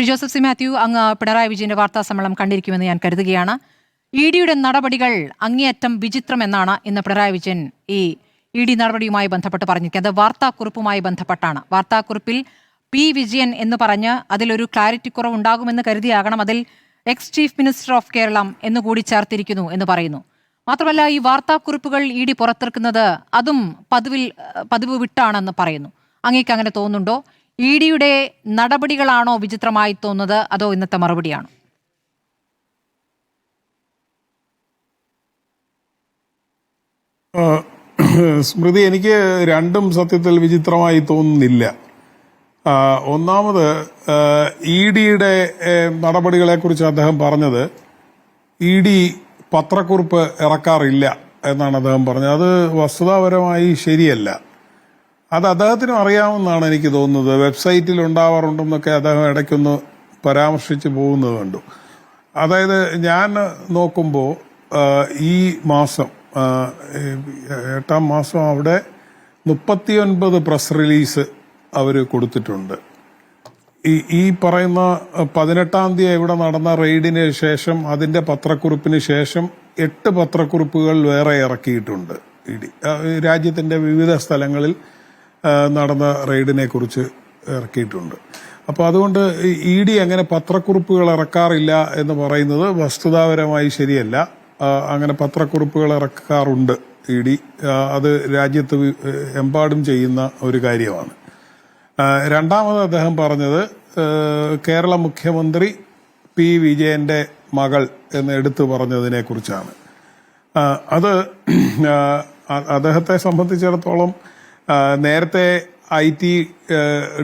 Shri Joseph C Mathew, അങ്ങ് പിണറായി വിജയന്റെ വാർത്താ സമ്മേളനം കണ്ടിരിക്കുമെന്ന് ഞാൻ കരുതുകയാണ്. ഇഡിയുടെ നടപടികൾ അങ്ങേയറ്റം വിചിത്രമെന്നാണ് ഇന്ന് പിണറായി വിജയൻ ഈ ഇഡി നടപടിയുമായി ബന്ധപ്പെട്ട് പറഞ്ഞിരിക്കുന്നത്. അത് വാർത്താക്കുറിപ്പുമായി ബന്ധപ്പെട്ടാണ്. വാർത്താക്കുറിപ്പിൽ പി വിജയൻ എന്ന് പറഞ്ഞ് അതിലൊരു ക്ലാരിറ്റി കുറവുണ്ടാകുമെന്ന് കരുതിയാകണം അതിൽ ex chief minister of Keralam എന്നുകൂടി ചേർത്തിരിക്കുന്നു എന്ന് പറയുന്നു. മാത്രമല്ല, ഈ വാർത്താക്കുറിപ്പുകൾ ഇഡി പുറത്തിറക്കുന്നത് അതും പതിവ് വിട്ടാണെന്ന് പറയുന്നു. അങ്ങേക്ക് അങ്ങനെ തോന്നുന്നുണ്ടോ? ഇഡിയുടെ നടപടികളാണോ വിചിത്രമായി തോന്നുന്നത്, അതോ ഇന്നത്തെ മറുപടിയാണോ? സ്മൃതി, എനിക്ക് രണ്ടും സത്യത്തിൽ വിചിത്രമായി തോന്നുന്നില്ല. ഒന്നാമത്, ഇ ഡിയുടെ നടപടികളെ കുറിച്ച് അദ്ദേഹം പറഞ്ഞത് ഇ ഡി പത്രക്കുറിപ്പ് ഇറക്കാറില്ല എന്നാണ് അദ്ദേഹം പറഞ്ഞത്. അത് വസ്തുതാപരമായി ശരിയല്ല. അത് അദ്ദേഹത്തിനും അറിയാമെന്നാണ് എനിക്ക് തോന്നുന്നത്. വെബ്സൈറ്റിൽ ഉണ്ടാവാറുണ്ടെന്നൊക്കെ അദ്ദേഹം ഇടയ്ക്കൊന്ന് പരാമർശിച്ച് പോകുന്നത് കണ്ടു. അതായത്, ഞാൻ നോക്കുമ്പോൾ ഈ മാസം 8-ാം മാസം അവിടെ 39 പ്രസ് റിലീസ് അവർ കൊടുത്തിട്ടുണ്ട്. ഈ പറയുന്ന 18-ാം തീയതി ഇവിടെ നടന്ന റെയ്ഡിന് ശേഷം അതിന്റെ പത്രക്കുറിപ്പിന് ശേഷം 8 പത്രക്കുറിപ്പുകൾ വേറെ ഇറക്കിയിട്ടുണ്ട്. രാജ്യത്തിന്റെ വിവിധ സ്ഥലങ്ങളിൽ നടന്ന റെയ്ഡിനെ കുറിച്ച് ഇറക്കിയിട്ടുണ്ട്. അപ്പോൾ അതുകൊണ്ട് ഇ ഡി അങ്ങനെ പത്രക്കുറിപ്പുകൾ ഇറക്കാറില്ല എന്ന് പറയുന്നത് വസ്തുതാപരമായി ശരിയല്ല. അങ്ങനെ പത്രക്കുറിപ്പുകൾ ഇറക്കാറുണ്ട് ഇ ഡി. അത് രാജ്യത്ത് എമ്പാടും ചെയ്യുന്ന ഒരു കാര്യമാണ്. രണ്ടാമത് അദ്ദേഹം പറഞ്ഞത് കേരള മുഖ്യമന്ത്രി പി വിജയന്റെ മകൾ എന്ന് എടുത്തു പറഞ്ഞതിനെ കുറിച്ചാണ്. അത് അദ്ദേഹത്തെ സംബന്ധിച്ചിടത്തോളം നേരത്തെ IT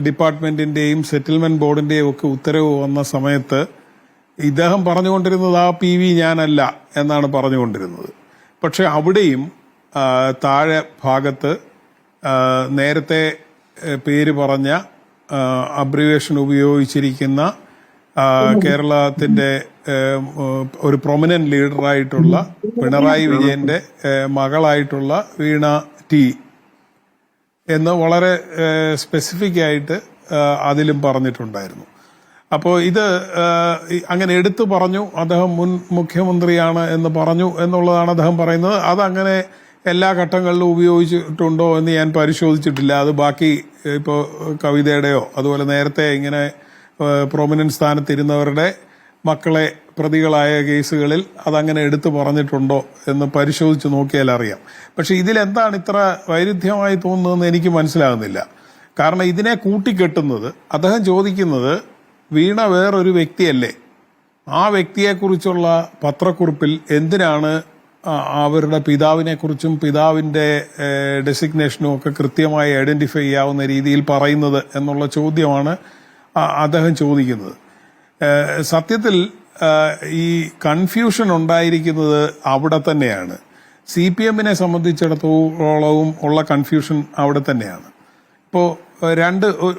ഡിപ്പാർട്ട്മെന്റിന്റെയും സെറ്റിൽമെന്റ് ബോർഡിന്റെയും ഒക്കെ ഉത്തരവ് വന്ന സമയത്ത് ഇദ്ദേഹം പറഞ്ഞുകൊണ്ടിരുന്നത് ആ PV ഞാനല്ല എന്നാണ് പറഞ്ഞുകൊണ്ടിരുന്നത്. പക്ഷെ അവിടെയും താഴെ ഭാഗത്ത് നേരത്തെ പേര് പറഞ്ഞ അബ്രിവേഷൻ ഉപയോഗിച്ചിരിക്കുന്ന കേരളത്തിന്റെ ഒരു പ്രൊമിനന്റ് ലീഡറായിട്ടുള്ള പിണറായി വിജയന്റെ മകളായിട്ടുള്ള വീണ ടി എന്ന് വളരെ സ്പെസിഫിക് ആയിട്ട് അതിലും പറഞ്ഞിട്ടുണ്ടായിരുന്നു. അപ്പോൾ ഇത് അങ്ങനെ എടുത്തു പറഞ്ഞു, അദ്ദേഹം മുൻ മുഖ്യമന്ത്രിയാണ് എന്ന് പറഞ്ഞു എന്നുള്ളതാണ് അദ്ദേഹം പറയുന്നത്. അതങ്ങനെ എല്ലാ ഘട്ടങ്ങളിലും ഉപയോഗിച്ചിട്ടുണ്ടോ എന്ന് ഞാൻ പരിശോധിച്ചിട്ടില്ല. അത് ബാക്കി ഇപ്പോൾ കവിതയുടെയോ അതുപോലെ നേരത്തെ ഇങ്ങനെ പ്രൊമിനന്റ് സ്ഥാനത്തിരുന്നവരുടെ മക്കളെ പ്രതികളായ കേസുകളിൽ അതങ്ങനെ എടുത്തു പറഞ്ഞിട്ടുണ്ടോ എന്ന് പരിശോധിച്ച് നോക്കിയാൽ അറിയാം. പക്ഷെ ഇതിലെന്താണ് ഇത്ര വൈരുദ്ധ്യമായി തോന്നുന്നതെന്ന് എനിക്ക് മനസ്സിലാകുന്നില്ല. കാരണം ഇതിനെ കൂട്ടിക്കെട്ടുന്നത്, അദ്ദേഹം ചോദിക്കുന്നത് വീണ വേറൊരു വ്യക്തിയല്ലേ, ആ വ്യക്തിയെക്കുറിച്ചുള്ള പത്രക്കുറിപ്പിൽ എന്തിനാണ് അവരുടെ പിതാവിനെ കുറിച്ചും പിതാവിന്റെ ഡെസിഗ്നേഷനും ഒക്കെ കൃത്യമായി ഐഡന്റിഫൈ ചെയ്യാവുന്ന രീതിയിൽ പറയുന്നത് എന്നുള്ള ചോദ്യമാണ് അദ്ദേഹം ചോദിക്കുന്നത്. സത്യത്തിൽ ഈ കൺഫ്യൂഷൻ ഉണ്ടായിരിക്കുന്നത് അവിടെ തന്നെയാണ്. CPM-നെ സംബന്ധിച്ചിടത്തോളവും ഉള്ള കൺഫ്യൂഷൻ അവിടെ തന്നെയാണ്. ഇപ്പോൾ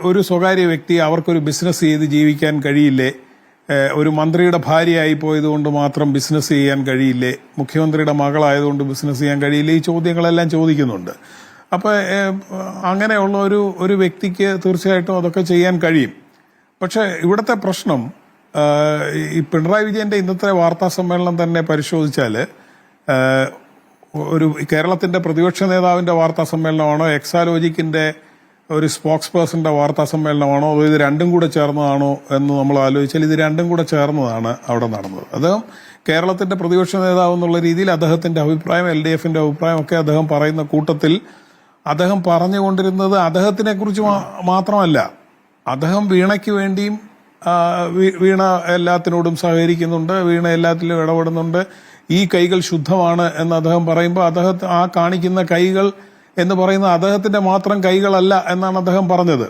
ഒരു സ്വകാര്യ വ്യക്തി അവർക്കൊരു ബിസിനസ് ചെയ്ത് ജീവിക്കാൻ കഴിയില്ലേ, ഒരു മന്ത്രിയുടെ ഭാര്യയായി പോയതുകൊണ്ട് മാത്രം ബിസിനസ് ചെയ്യാൻ കഴിയില്ലേ, മുഖ്യമന്ത്രിയുടെ മകളായതുകൊണ്ട് ബിസിനസ് ചെയ്യാൻ കഴിയില്ലേ, ഈ ചോദ്യങ്ങളെല്ലാം ചോദിക്കുന്നുണ്ട്. അപ്പോൾ അങ്ങനെയുള്ള ഒരു വ്യക്തിക്ക് തീർച്ചയായിട്ടും അതൊക്കെ ചെയ്യാൻ കഴിയും. പക്ഷെ ഇവിടുത്തെ പ്രശ്നം, ഈ പിണറായി വിജയന്റെ ഇന്നത്തെ വാർത്താ സമ്മേളനം തന്നെ പരിശോധിച്ചാൽ ഒരു കേരളത്തിന്റെ പ്രതിപക്ഷ നേതാവിന്റെ വാർത്താ സമ്മേളനമാണോ, എക്സാലോജിക്കിന്റെ ഒരു സ്പോക്സ് പേഴ്സന്റെ വാർത്താ സമ്മേളനമാണോ, അതോ ഇത് രണ്ടും കൂടെ ചേർന്നതാണോ എന്ന് നമ്മൾ ആലോചിച്ചാൽ ഇത് രണ്ടും കൂടെ ചേർന്നതാണ് അവിടെ നടന്നത്. അദ്ദേഹം കേരളത്തിന്റെ പ്രതിപക്ഷ നേതാവ് എന്നുള്ള രീതിയിൽ അദ്ദേഹത്തിന്റെ അഭിപ്രായം, LDF-ന്റെ അഭിപ്രായം ഒക്കെ അദ്ദേഹം പറയുന്ന കൂട്ടത്തിൽ അദ്ദേഹം പറഞ്ഞുകൊണ്ടിരുന്നത് അദ്ദേഹത്തിനെ കുറിച്ച് മാത്രമല്ല, അദ്ദേഹം വീണയ്ക്ക് വേണ്ടിയും വീണ എല്ലാത്തിനോടും സഹകരിക്കുന്നുണ്ട്, വീണ എല്ലാത്തിലും ഇടപെടുന്നുണ്ട്, ഈ കൈകൾ ശുദ്ധമാണ് എന്ന് അദ്ദേഹം പറയുമ്പോൾ ആ കാണിക്കുന്ന കൈകൾ എന്ന് പറയുന്നത് അദ്ദേഹത്തിന്റെ മാത്രം കൈകളല്ല എന്നാണ് അദ്ദേഹം പറഞ്ഞത്.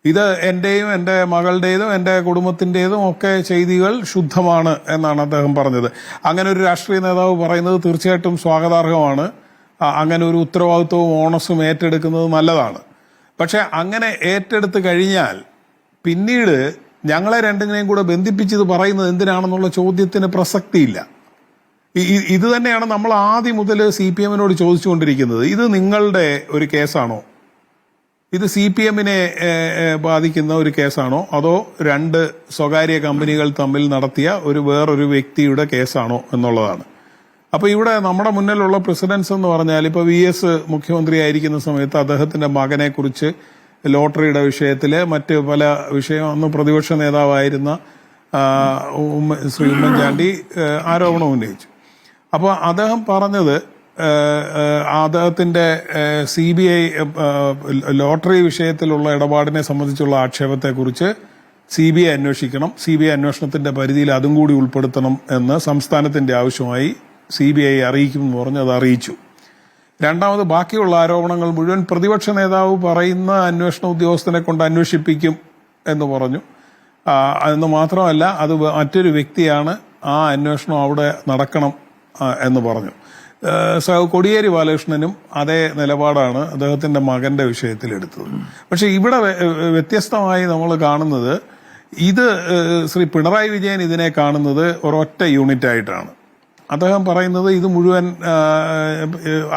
ഇത് എന്റെയും എന്റെ മകളുടേതും എന്റെ കുടുംബത്തിന്റേതും ഒക്കെ ചെയ്തികൾ ശുദ്ധമാണ് എന്നാണ് അദ്ദേഹം പറഞ്ഞത്. അങ്ങനെ ഒരു രാഷ്ട്രീയ നേതാവ് പറയുന്നത് തീർച്ചയായിട്ടും സ്വാഗതാർഹമാണ്. അങ്ങനെ ഒരു ഉത്തരവാദിത്വവും ഓണസും ഏറ്റെടുക്കുന്നത് നല്ലതാണ്. പക്ഷെ അങ്ങനെ ഏറ്റെടുത്ത് കഴിഞ്ഞാൽ പിന്നീട് ഞങ്ങളെ രണ്ടിനെയും കൂടെ ബന്ധിപ്പിച്ചത് പറയുന്നത് എന്തിനാണെന്നുള്ള ചോദ്യത്തിന് പ്രസക്തിയില്ല. ഇത് തന്നെയാണ് നമ്മൾ ആദ്യം മുതൽ CPM-നോട് ചോദിച്ചുകൊണ്ടിരിക്കുന്നത്. ഇത് നിങ്ങളുടെ ഒരു കേസാണോ? ഇത് CPM-നെ ബാധിക്കുന്ന ഒരു കേസാണോ അതോ രണ്ട് സ്വകാര്യ കമ്പനികൾ തമ്മിൽ നടത്തിയ വേറൊരു വ്യക്തിയുടെ കേസാണോ എന്നുള്ളതാണ്. അപ്പൊ ഇവിടെ നമ്മുടെ മുന്നിലുള്ള പ്രസിഡൻസ് എന്ന് പറഞ്ഞാൽ ഇപ്പൊ VS മുഖ്യമന്ത്രി ആയിരിക്കുന്ന സമയത്ത് അദ്ദേഹത്തിന്റെ മകനെ കുറിച്ച് ലോട്ടറിയുടെ വിഷയത്തില് മറ്റ് പല വിഷയം അന്ന് പ്രതിപക്ഷ നേതാവായിരുന്ന ശ്രീ ഉമ്മൻചാണ്ടി ആരോപണം ഉന്നയിച്ചു. അപ്പൊ അദ്ദേഹം പറഞ്ഞത് അദ്ദേഹത്തിന്റെ CBI ലോട്ടറി വിഷയത്തിലുള്ള ഇടപാടിനെ സംബന്ധിച്ചുള്ള ആക്ഷേപത്തെക്കുറിച്ച് CBI അന്വേഷിക്കണം, CBI അന്വേഷണത്തിന്റെ പരിധിയിൽ അതും കൂടി ഉൾപ്പെടുത്തണം എന്ന് സംസ്ഥാനത്തിന്റെ ആവശ്യമായി CBI അറിയിക്കും എന്ന് പറഞ്ഞ് അത് അറിയിച്ചു. രണ്ടാമത് ബാക്കിയുള്ള ആരോപണങ്ങൾ മുഴുവൻ പ്രതിപക്ഷ നേതാവ് പറയുന്ന അന്വേഷണ ഉദ്യോഗസ്ഥനെ കൊണ്ട് അന്വേഷിപ്പിക്കും എന്ന് പറഞ്ഞു. എന്ന് മാത്രമല്ല അത് മറ്റൊരു വ്യക്തിയാണ്, ആ അന്വേഷണം അവിടെ നടക്കണം എന്ന് പറഞ്ഞു. കോടിയേരി ബാലകൃഷ്ണനും അതേ നിലപാടാണ് അദ്ദേഹത്തിന്റെ മകന്റെ വിഷയത്തിൽ എടുത്തത്. പക്ഷെ ഇവിടെ വ്യത്യസ്തമായി നമ്മൾ കാണുന്നത് ഇത് ശ്രീ പിണറായി വിജയൻ ഇതിനെ കാണുന്നത് ഒരൊറ്റ യൂണിറ്റ് ആയിട്ടാണ്. അദ്ദേഹം പറയുന്നത് ഇത് മുഴുവൻ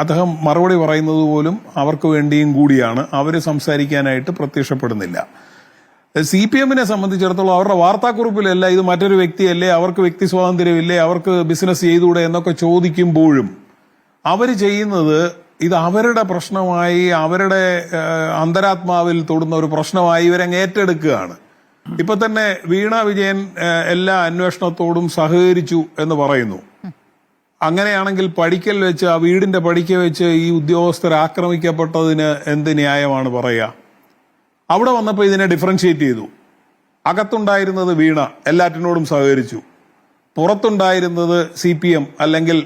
അദ്ദേഹം മറുപടി പറയുന്നത് പോലും അവർക്ക് വേണ്ടിയും കൂടിയാണ്. അവര് സംസാരിക്കാനായിട്ട് പ്രത്യക്ഷപ്പെടുന്നില്ല. CPM-നെ സംബന്ധിച്ചിടത്തോളം അവരുടെ വാർത്താക്കുറിപ്പിലല്ല ഇത് മറ്റൊരു വ്യക്തിയല്ലേ, അവർക്ക് വ്യക്തി സ്വാതന്ത്ര്യമില്ലേ, അവർക്ക് ബിസിനസ് ചെയ്തുകൂടെ എന്നൊക്കെ ചോദിക്കുമ്പോഴും അവർ ചെയ്യുന്നത് ഇത് അവരുടെ പ്രശ്നമായി, അവരുടെ അന്തരാത്മാവിൽ തൊടുന്ന ഒരു പ്രശ്നമായി ഇവരങ്ങ് ഏറ്റെടുക്കുകയാണ്. ഇപ്പൊ തന്നെ വീണ വിജയൻ എല്ലാ അന്വേഷണത്തോടും സഹകരിച്ചു എന്ന് പറയുന്നു. അങ്ങനെയാണെങ്കിൽ പടിക്കൽ വെച്ച്, ആ വീടിന്റെ പടിക്കൽ വെച്ച് ഈ ഉദ്യോഗസ്ഥർ ആക്രമിക്കപ്പെട്ടതിന് എന്ത് ന്യായമാണ് പറയുക? അവിടെ വന്നപ്പോൾ ഇതിനെ ഡിഫറൻഷിയേറ്റ് ചെയ്തു. അകത്തുണ്ടായിരുന്നത് വീണ എല്ലാറ്റിനോടും സഹകരിച്ചു, പുറത്തുണ്ടായിരുന്നത് CPM അല്ലെങ്കിൽ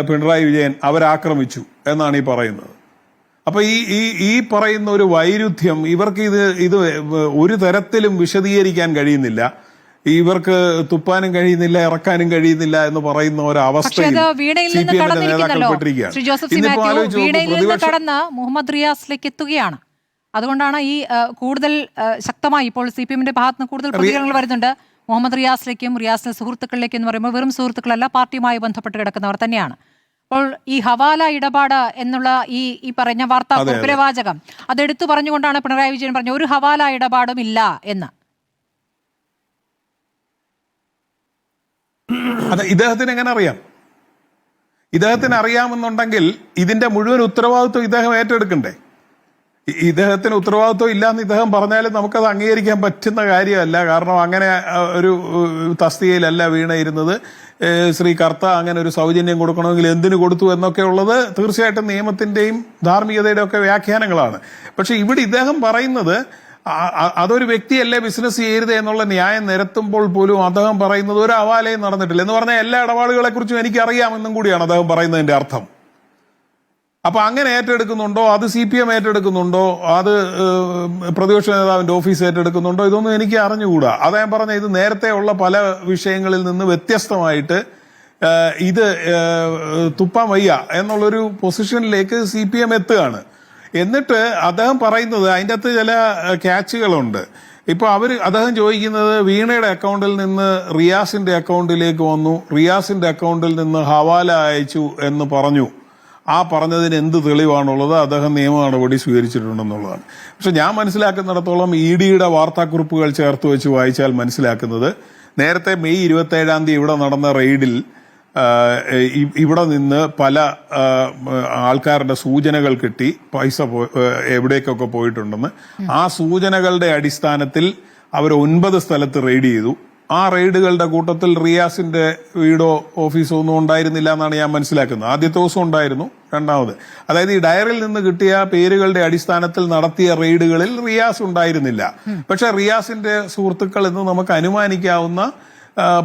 പിണറായി വിജയൻ അവരാക്രമിച്ചു എന്നാണ് ഈ പറയുന്നത്. അപ്പൊ ഈ പറയുന്ന ഒരു വൈരുദ്ധ്യം ഇവർക്ക് ഇത് ഒരു തരത്തിലും വിശദീകരിക്കാൻ കഴിയുന്നില്ല. ഇവർക്ക് തുപ്പാനും കഴിയുന്നില്ല, ഇറക്കാനും കഴിയുന്നില്ല എന്ന് പറയുന്ന ഒരവസ്ഥയിൽ CPM-ന്റെ നേതാക്കൾ പെട്ടിരിക്കുകയാണ്. മുഹമ്മദ് റിയാസിലേക്ക് എത്തുകയാണ്. അതുകൊണ്ടാണ് ഈ കൂടുതൽ ശക്തമായി ഇപ്പോൾ CPM-ന്റെ ഭാഗത്ത് നിന്ന് കൂടുതൽ പ്രതികരണങ്ങൾ വരുന്നുണ്ട്. മുഹമ്മദ് റിയാസിലേക്കും റിയാസിന്റെ സുഹൃത്തുക്കളിലേക്കും എന്ന് പറയുമ്പോൾ വെറും സുഹൃത്തുക്കളല്ല, പാർട്ടിയുമായി ബന്ധപ്പെട്ട് കിടക്കുന്നവർ തന്നെയാണ്. അപ്പോൾ ഈ ഹവാല ഇടപാട് എന്നുള്ള ഈ പറഞ്ഞ വാർത്താ കുറിപ്പിലെ വാചകം അതെടുത്തു പറഞ്ഞുകൊണ്ടാണ് പിണറായി വിജയൻ പറഞ്ഞ ഒരു ഹവാല ഇടപാടും ഇല്ല എന്ന്. അതെ, ഇദ്ദേഹത്തിന് എങ്ങനെ അറിയാം? ഇദ്ദേഹത്തിന് അറിയാമെന്നുണ്ടെങ്കിൽ ഇതിന്റെ മുഴുവൻ ഉത്തരവാദിത്വം ഇദ്ദേഹം ഏറ്റെടുക്കണ്ടേ? ഇദ്ദേഹത്തിന് ഉത്തരവാദിത്വം ഇല്ലാന്ന് ഇദ്ദേഹം പറഞ്ഞാലും നമുക്കത് അംഗീകരിക്കാൻ പറ്റുന്ന കാര്യമല്ല. കാരണം അങ്ങനെ ഒരു തസ്തികയിലല്ല വീണയിരുന്നത്. ശ്രീ കർത്ത അങ്ങനെ ഒരു സൗജന്യം കൊടുക്കണമെങ്കിൽ എന്തിനു കൊടുത്തു എന്നൊക്കെ ഉള്ളത് തീർച്ചയായിട്ടും നിയമത്തിന്റെയും ധാർമ്മികതയുടെയും ഒക്കെ വ്യാഖ്യാനങ്ങളാണ്. പക്ഷെ ഇവിടെ ഇദ്ദേഹം പറയുന്നത് അതൊരു വ്യക്തിയല്ലേ ബിസിനസ് ചെയ്യരുത് എന്നുള്ള ന്യായം നിരത്തുമ്പോൾ പോലും അദ്ദേഹം പറയുന്നത് ഒരു ഹവാലയും നടന്നിട്ടില്ല എന്ന് പറഞ്ഞാൽ എല്ലാ ഇടപാടുകളെ കുറിച്ചും എനിക്ക് അറിയാമെന്നും കൂടിയാണ് അദ്ദേഹം പറയുന്നതിന്റെ അർത്ഥം. അപ്പൊ അങ്ങനെ ഏറ്റെടുക്കുന്നുണ്ടോ, അത് CPM ഏറ്റെടുക്കുന്നുണ്ടോ, അത് പ്രതിപക്ഷ നേതാവിന്റെ ഓഫീസ് ഏറ്റെടുക്കുന്നുണ്ടോ, ഇതൊന്നും എനിക്ക് അറിഞ്ഞുകൂടാ. അദ്ദേഹം പറഞ്ഞ ഇത് നേരത്തെ ഉള്ള പല വിഷയങ്ങളിൽ നിന്ന് വ്യത്യസ്തമായിട്ട് ഇത് തുപ്പാൻ വയ്യ എന്നുള്ളൊരു പൊസിഷനിലേക്ക് CPM എത്തുകയാണ്. എന്നിട്ട് അദ്ദേഹം പറയുന്നത് അതിൻ്റെ അകത്ത് ചില ക്യാച്ചുകളുണ്ട്. ഇപ്പൊ അദ്ദേഹം ചോദിക്കുന്നത് വീണയുടെ അക്കൗണ്ടിൽ നിന്ന് റിയാസിന്റെ അക്കൗണ്ടിലേക്ക് വന്നു, റിയാസിന്റെ അക്കൗണ്ടിൽ നിന്ന് ഹവാല അയച്ചു എന്ന് പറഞ്ഞു. ആ പറഞ്ഞതിന് എന്ത് തെളിവാണുള്ളത്? അദ്ദേഹം നിയമ നടപടി സ്വീകരിച്ചിട്ടുണ്ടെന്നുള്ളതാണ്. പക്ഷെ ഞാൻ മനസ്സിലാക്കുന്നിടത്തോളം EDയുടെ വാർത്താക്കുറിപ്പുകൾ ചേർത്ത് വെച്ച് വായിച്ചാൽ മനസ്സിലാക്കുന്നത് നേരത്തെ മെയ് 27-ാം തീയതി ഇവിടെ നടന്ന റെയ്ഡിൽ ഇവിടെ നിന്ന് പല ആൾക്കാരുടെ സൂചനകൾ കിട്ടി, പൈസ എവിടേക്കൊക്കെ പോയിട്ടുണ്ടെന്ന്. ആ സൂചനകളുടെ അടിസ്ഥാനത്തിൽ അവർ 9 സ്ഥലത്ത് റെയ്ഡ് ചെയ്തു. ആ റെയ്ഡുകളുടെ കൂട്ടത്തിൽ റിയാസിന്റെ വീടോ ഓഫീസോ ഒന്നും ഉണ്ടായിരുന്നില്ല എന്നാണ് ഞാൻ മനസ്സിലാക്കുന്നത്. ആദ്യത്തെ ദിവസം ഉണ്ടായിരുന്നു, രണ്ടാമത് അതായത് ഈ ഡയറിയിൽ നിന്ന് കിട്ടിയ പേരുകളുടെ അടിസ്ഥാനത്തിൽ നടത്തിയ റെയ്ഡുകളിൽ റിയാസ് ഉണ്ടായിരുന്നില്ല. പക്ഷെ റിയാസിന്റെ സുഹൃത്തുക്കൾ എന്ന് നമുക്ക് അനുമാനിക്കാവുന്ന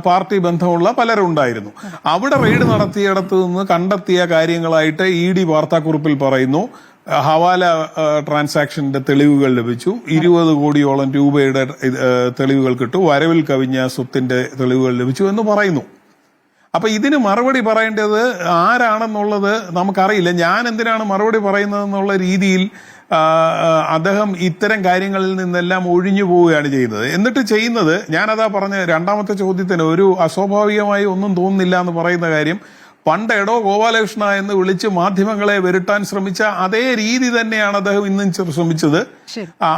പാർട്ടി ബന്ധമുള്ള പലരും ഉണ്ടായിരുന്നു. അവിടെ റെയ്ഡ് നടത്തിയിടത്ത് നിന്ന് കണ്ടെത്തിയ കാര്യങ്ങളായിട്ട് ED വാർത്താക്കുറിപ്പിൽ പറയുന്നു ഹവാല ട്രാൻസാക്ഷന്റെ തെളിവുകൾ ലഭിച്ചു, 20 കോടിയോളം രൂപയുടെ തെളിവുകൾ കിട്ടും, വരവിൽ കവിഞ്ഞ സ്വത്തിന്റെ തെളിവുകൾ ലഭിച്ചു എന്ന് പറയുന്നു. അപ്പൊ ഇതിന് മറുപടി പറയേണ്ടത് ആരാണെന്നുള്ളത് നമുക്കറിയില്ല. ഞാൻ എന്തിനാണ് മറുപടി പറയുന്നതെന്നുള്ള രീതിയിൽ അദ്ദേഹം ഇത്തരം കാര്യങ്ങളിൽ നിന്നെല്ലാം ഒഴിഞ്ഞു പോവുകയാണ് ചെയ്യുന്നത്. എന്നിട്ട് ചെയ്യുന്നത്, ഞാനതാ പറഞ്ഞ രണ്ടാമത്തെ ചോദ്യത്തിന് ഒരു അസ്വാഭാവികമായി ഒന്നും തോന്നുന്നില്ല എന്ന് പറയുന്ന കാര്യം, പണ്ട് എടോ ഗോപാലകൃഷ്ണ എന്ന് വിളിച്ച് മാധ്യമങ്ങളെ വരുത്താൻ ശ്രമിച്ച അതേ രീതി തന്നെയാണ് അദ്ദേഹം ഇന്നും ശ്രമിച്ചത്.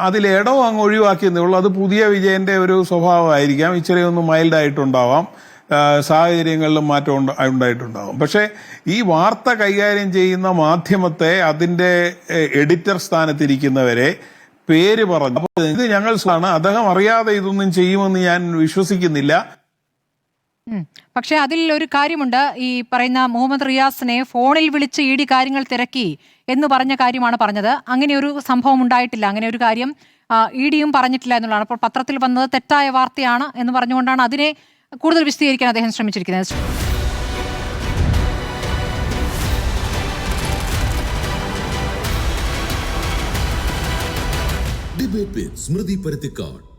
അതിൽ എടോ അങ്ങ് ഒഴിവാക്കിയെന്നേ ഉള്ളൂ. അത് പുതിയ വിജയന്റെ ഒരു സ്വഭാവമായിരിക്കാം. ഇച്ചിരി ഒന്ന് മൈൽഡ് ആയിട്ടുണ്ടാവാം, സാഹചര്യങ്ങളിലും മാറ്റം ഉണ്ടായിട്ടുണ്ടാകും. പക്ഷേ ഈ വാർത്ത കൈകാര്യം ചെയ്യുന്ന മാധ്യമത്തെ അതിന്റെ എഡിറ്റർ സ്ഥാനത്തിരിക്കുന്നവരെ പേര് പറഞ്ഞു. അപ്പോൾ ഇത് ഞങ്ങൾ അദ്ദേഹം അറിയാതെ ഇതൊന്നും ചെയ്യുമെന്ന് ഞാൻ വിശ്വസിക്കുന്നില്ല. പക്ഷെ അതിൽ ഒരു കാര്യമുണ്ട്. ഈ പറയുന്ന മുഹമ്മദ് റിയാസിനെ ഫോണിൽ വിളിച്ച് ഇ ഡി കാര്യങ്ങൾ തിരക്കി എന്ന് പറഞ്ഞ കാര്യമാണ് പറഞ്ഞത്. അങ്ങനെ ഒരു സംഭവം ഉണ്ടായിട്ടില്ല, അങ്ങനെ ഒരു കാര്യം ഇ ഡിയും പറഞ്ഞിട്ടില്ല എന്നുള്ളതാണ്. അപ്പോൾ പത്രത്തിൽ വന്നത് തെറ്റായ വാർത്തയാണ് എന്ന് പറഞ്ഞുകൊണ്ടാണ് അതിനെ കൂടുതൽ വിശദീകരിക്കാൻ അദ്ദേഹം ശ്രമിച്ചിരിക്കുന്നത്. ഡിബേറ്റ് വിത്ത് സ്മൃതി പരുത്തിക്കാട്.